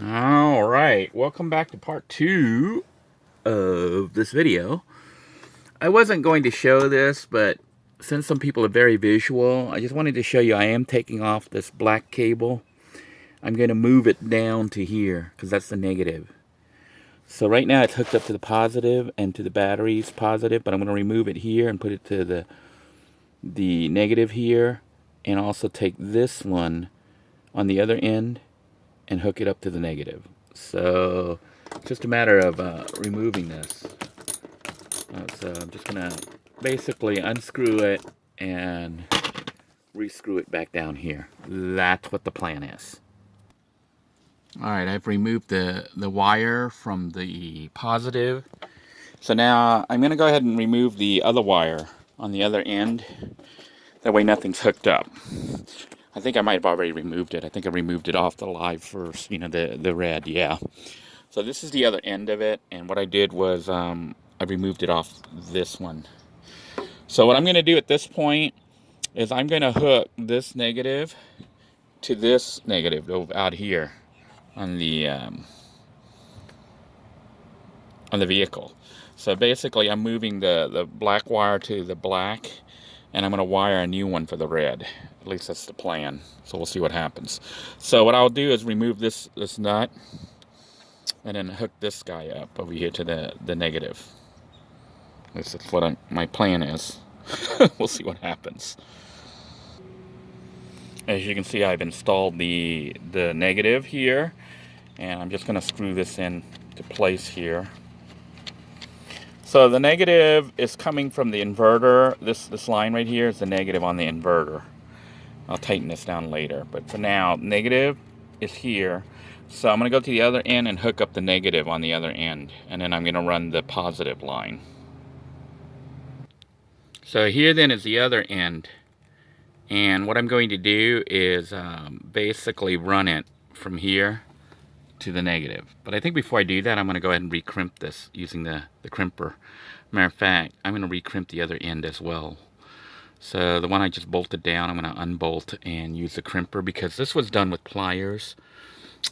All right, welcome back to part 2 of this video. I wasn't going to show this, but since some people are very visual, I just wanted to show you I am taking off this black cable. I'm going to move it down to here because that's the negative. So right now it's hooked up to the positive and to the battery's positive, but I'm going to remove it here and put it to the negative here, and also take this one on the other end and hook it up to the negative. So it's just a matter of removing this. So I'm just gonna basically unscrew it and rescrew it back down here. That's what the plan is. All right, I've removed the wire from the positive. So now I'm gonna go ahead and remove the other wire on the other end. That way nothing's hooked up. I think I might have already removed it. I think I removed it off the live first, you know, the red, yeah. So this is the other end of it, and what I did was I removed it off this one. So what I'm going to do at this point is I'm going to hook this negative to this negative out here on the vehicle. So basically I'm moving the black wire to the black, and I'm going to wire a new one for the red. At least that's the plan. So we'll see what happens. So what I'll do is remove this nut and then hook this guy up over here to the negative. This is what my plan is. We'll see what happens. As you can see, I've installed the negative here, and I'm just going to screw this in to place here. So the negative is coming from the inverter. This line right here is the negative on the inverter. I'll tighten this down later, but for now, negative is here. So I'm going to go to the other end and hook up the negative on the other end, and then I'm going to run the positive line. So here then is the other end, and what I'm going to do is basically run it from here to the negative. But I think before I do that, I'm going to go ahead and recrimp this using the crimper. Matter of fact, I'm going to recrimp the other end as well. So the one I just bolted down, I'm going to unbolt and use the crimper, because this was done with pliers.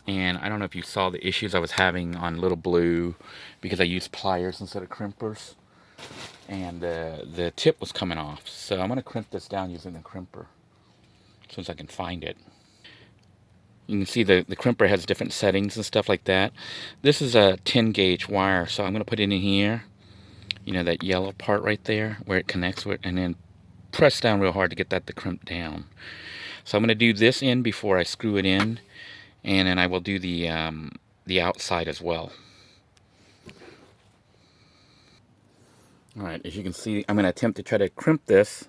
And I don't know if you saw the issues I was having on Little Blue because I used pliers instead of crimpers. And the tip was coming off. So I'm going to crimp this down using the crimper as soon as I can find it. You can see the crimper has different settings and stuff like that. This is a 10 gauge wire, so I'm going to put it in here. You know, that yellow part right there where it connects with, and then press down real hard to get that to crimp down. So I'm going to do this end before I screw it in, and then I will do the outside as well. All right, as you can see, I'm going to attempt to try to crimp this.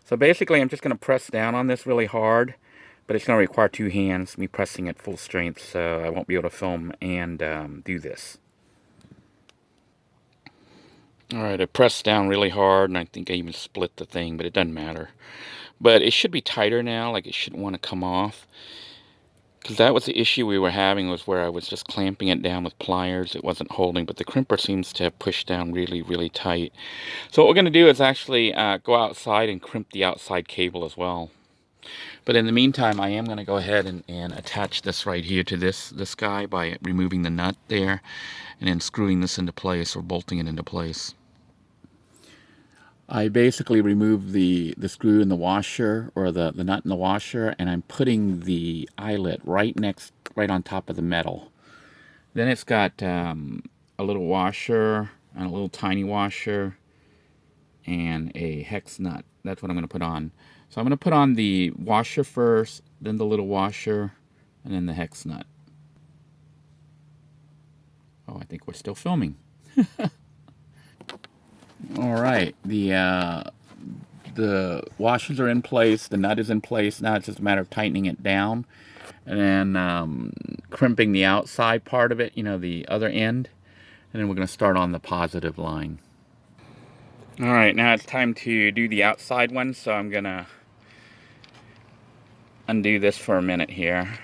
So basically, I'm just going to press down on this really hard, but it's going to require two hands, me pressing at full strength, so I won't be able to film and do this. All right, I pressed down really hard, and I think I even split the thing, but it doesn't matter. But it should be tighter now, like it shouldn't want to come off. Because that was the issue we were having, was where I was just clamping it down with pliers. It wasn't holding, but the crimper seems to have pushed down really, really tight. So what we're going to do is actually go outside and crimp the outside cable as well. But in the meantime, I am going to go ahead and attach this right here to this guy by removing the nut there and then screwing this into place, or bolting it into place. I basically removed the screw in the washer, or the nut in the washer, and I'm putting the eyelet right on top of the metal. Then it's got a little washer, and a little tiny washer, and a hex nut. That's what I'm going to put on. So I'm going to put on the washer first, then the little washer, and then the hex nut. Oh, I think we're still filming. All right, the washers are in place, the nut is in place. Now it's just a matter of tightening it down, and then crimping the outside part of it, you know, the other end, and then we're going to start on the positive line. All right, now it's time to do the outside one, so I'm going to undo this for a minute here.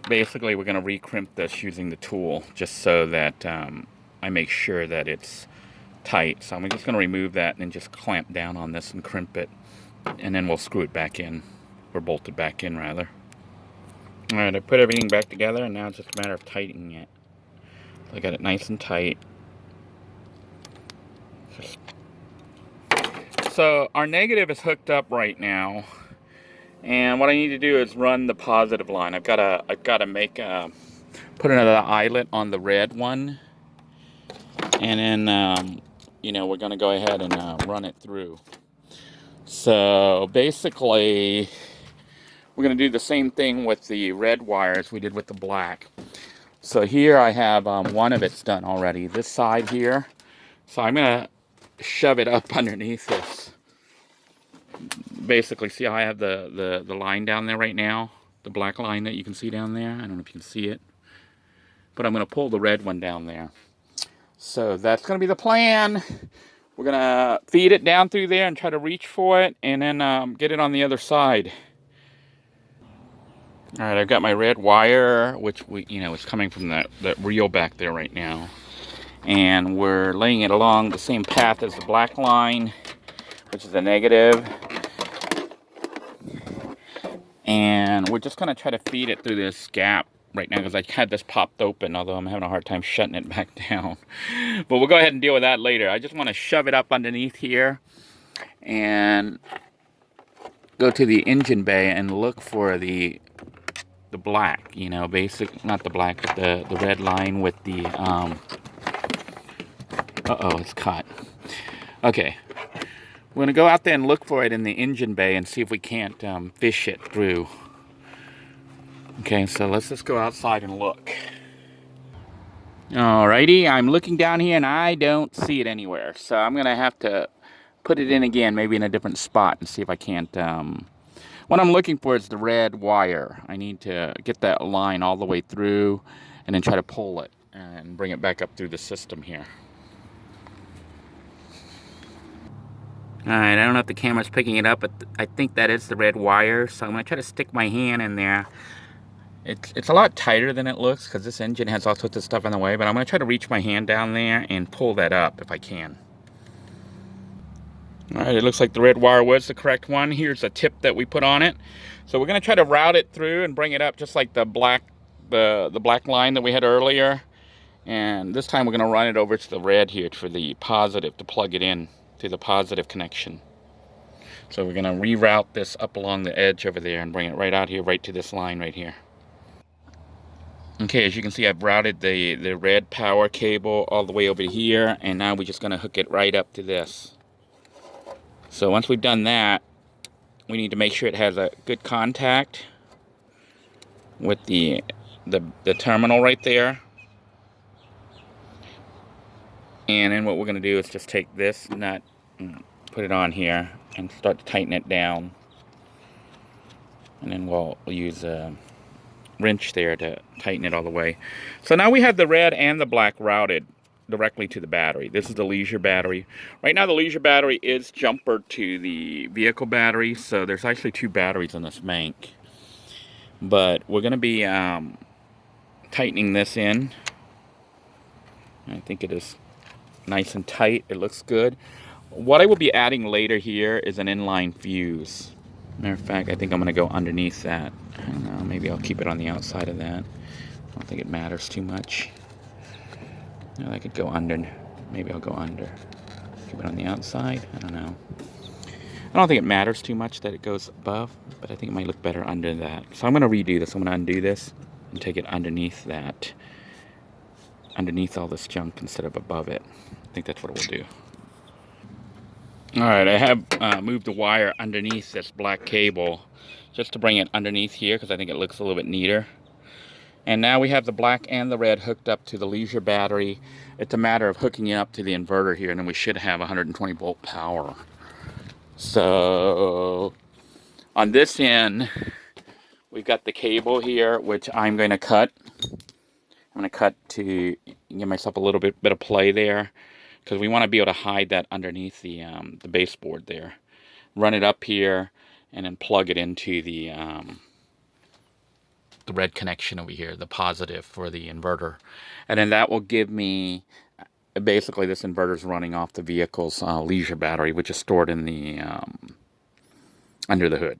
Basically, we're going to recrimp this using the tool, just so that I make sure that it's tight. So I'm just going to remove that and then just clamp down on this and crimp it, and then we'll screw it back in, or bolt it back in rather. Alright, I put everything back together, and now it's just a matter of tightening it. So I got it nice and tight. So our negative is hooked up right now, and what I need to do is run the positive line. I've got to make put another eyelet on the red one, and then you know, we're going to go ahead and run it through. So basically, we're going to do the same thing with the red wire as we did with the black. So here I have one of it's done already, this side here. So I'm going to shove it up underneath this. Basically, see how I have the line down there right now? The black line that you can see down there? I don't know if you can see it. But I'm going to pull the red one down there. So that's going to be the plan. We're going to feed it down through there and try to reach for it, and then get it on the other side. All right, I've got my red wire, which is coming from that reel back there right now. And we're laying it along the same path as the black line, which is the negative. And we're just going to try to feed it through this gap right now because I had this popped open, although I'm having a hard time shutting it back down. But we'll go ahead and deal with that later. I just want to shove it up underneath here and go to the engine bay and look for the black, you know, not the black, but the red line with the, uh-oh, it's caught. Okay. We're going to go out there and look for it in the engine bay and see if we can't fish it through. Okay, so let's just go outside and look. Alrighty, I'm looking down here and I don't see it anywhere. So I'm going to have to put it in again, maybe in a different spot, and see if I can't... What I'm looking for is the red wire. I need to get that line all the way through and then try to pull it and bring it back up through the system here. Alright, I don't know if the camera's picking it up, but I think that is the red wire. So I'm going to try to stick my hand in there. It's a lot tighter than it looks because this engine has all sorts of stuff in the way. But I'm going to try to reach my hand down there and pull that up if I can. Alright, it looks like the red wire was the correct one. Here's a tip that we put on it. So we're going to try to route it through and bring it up just like the black line that we had earlier. And this time we're going to run it over to the red here for the positive, to plug it in to the positive connection. So we're going to reroute this up along the edge over there and bring it right out here, right to this line right here. Okay, as you can see, I've routed the red power cable all the way over here, and now we're just going to hook it right up to this. So once we've done that, we need to make sure it has a good contact with the terminal right there. And then what we're going to do is just take this nut and put it on here and start to tighten it down. And then we'll use a wrench there to tighten it all the way. So now we have the red and the black routed directly to the battery. This is the leisure battery. Right now the leisure battery is jumpered to the vehicle battery, so there's actually two batteries in this bank. But we're going to be tightening this in. I think it is nice and tight. It looks good. What I will be adding later here is an inline fuse. Matter of fact, I think I'm going to go underneath that. I don't know, maybe I'll keep it on the outside of that. I don't think it matters too much. No, I could go under. Maybe I'll go under. Keep it on the outside. I don't know. I don't think it matters too much that it goes above, but I think it might look better under that. So I'm going to redo this. I'm going to undo this and take it underneath that. Underneath all this junk instead of above it. I think that's what it will do. Alright, I have moved the wire underneath this black cable just to bring it underneath here because I think it looks a little bit neater. And now we have the black and the red hooked up to the leisure battery. It's a matter of hooking it up to the inverter here, and then we should have 120 volt power. So on this end, we've got the cable here, which I'm going to cut. I'm going to cut to give myself a little bit of play there, because we want to be able to hide that underneath the baseboard there. Run it up here, and then plug it into the red connection over here, the positive for the inverter. And then that will give me, basically this inverter is running off the vehicle's leisure battery, which is stored in the under the hood.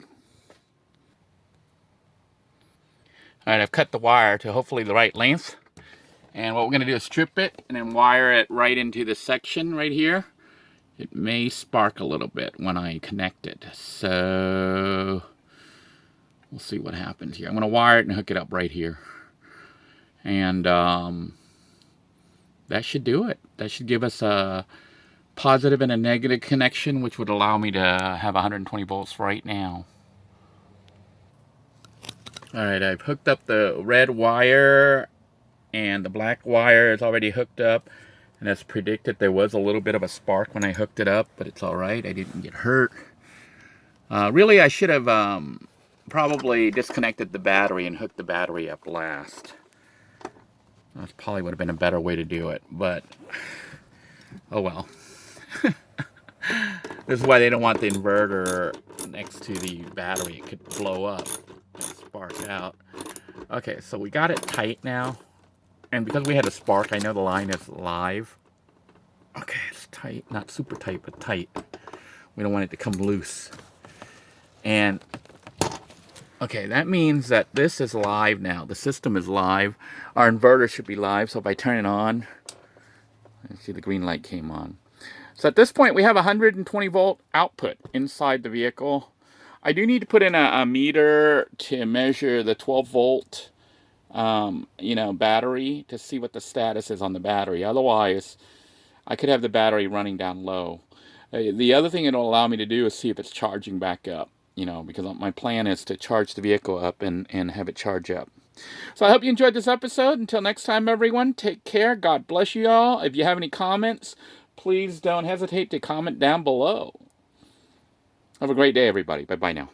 All right, I've cut the wire to hopefully the right length. And what we're going to do is strip it and then wire it right into this section right here. It may spark a little bit when I connect it. So we'll see what happens here. I'm going to wire it and hook it up right here. And that should do it. That should give us a positive and a negative connection, which would allow me to have 120 volts right now. All right, I've hooked up the red wire and the black wire is already hooked up. And as predicted, there was a little bit of a spark when I hooked it up, but it's all right. I didn't get hurt. Really, I should have probably disconnected the battery and hooked the battery up last. That probably would have been a better way to do it, but oh well. This is why they don't want the inverter next to the battery. It could blow up and spark out. Okay, so we got it tight now. And because we had a spark, I know the line is live. Okay, it's tight. Not super tight, but tight. We don't want it to come loose. And, okay, that means that this is live now. The system is live. Our inverter should be live, so if I turn it on, you see the green light came on. So at this point, we have 120 volt output inside the vehicle. I do need to put in a meter to measure the 12 volt, battery to see what the status is on the battery. Otherwise, I could have the battery running down low. The other thing it'll allow me to do is see if it's charging back up, because my plan is to charge the vehicle up and have it charge up. So I hope you enjoyed this episode. Until next time, everyone, take care. God bless you all. If you have any comments, please don't hesitate to comment down below. Have a great day, everybody. Bye-bye now.